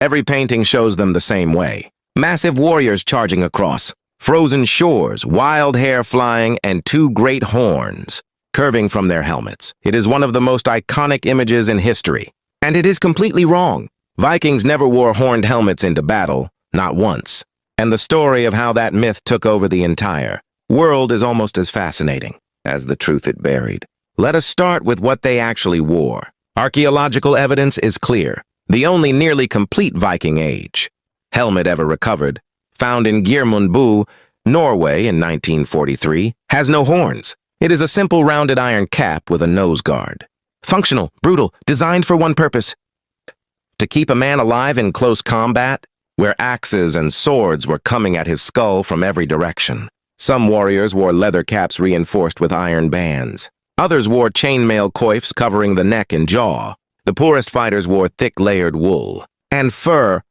Every painting shows them the same way. Massive warriors charging across, frozen shores, wild hair flying, and two great horns curving from their helmets. It is one of the most iconic images in history. And it is completely wrong. Vikings never wore horned helmets into battle, not once. And the story of how that myth took over the entire world is almost as fascinating as the truth it buried. Let us start with what they actually wore. Archaeological evidence is clear. The only nearly complete Viking age helmet ever recovered, found in Geirmundbu, Norway in 1943, has no horns. It is a simple rounded iron cap with a nose guard. Functional, brutal, designed for one purpose: to keep a man alive in close combat, where axes and swords were coming at his skull from every direction. Some warriors wore leather caps reinforced with iron bands. Others wore chainmail coifs covering the neck and jaw. The poorest fighters wore thick layered wool and fur,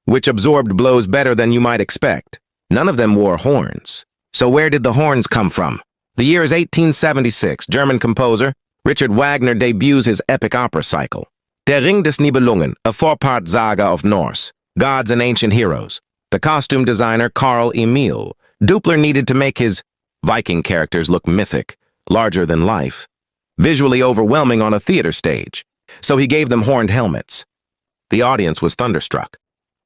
which absorbed blows better than you might expect. None of them wore horns. So where did the horns come from? The year is 1876. German composer Richard Wagner debuts his epic opera cycle, Der Ring des Nibelungen, a four-part saga of Norse gods and ancient heroes. The costume designer Carl Emil Dupler needed to make his Viking characters look mythic, larger than life, visually overwhelming on a theater stage, so he gave them horned helmets. The audience was thunderstruck.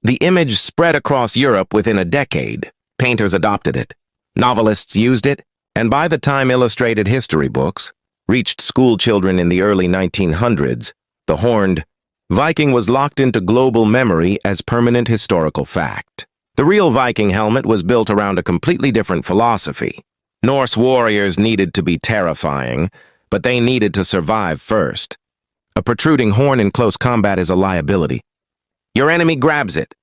The image spread across Europe within a decade. Painters adopted it, novelists used it, and by the time illustrated history books reached school children in the early 1900s, the horned Viking was locked into global memory as permanent historical fact. The real Viking helmet was built around a completely different philosophy. Norse warriors needed to be terrifying, but they needed to survive first. A protruding horn in close combat is a liability. Your enemy grabs it,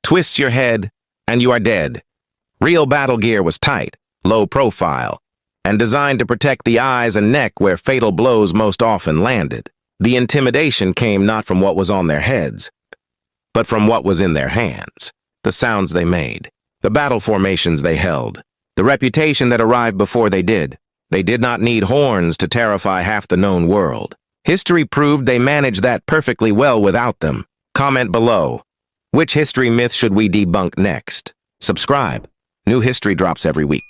twists your head, and you are dead. Real battle gear was tight, low profile, and designed to protect the eyes and neck where fatal blows most often landed. The intimidation came not from what was on their heads, but from what was in their hands, the sounds they made, the battle formations they held, the reputation that arrived before they did. They did not need horns to terrify half the known world. History proved they managed that perfectly well without them. Comment below. Which history myth should we debunk next? Subscribe. New history drops every week.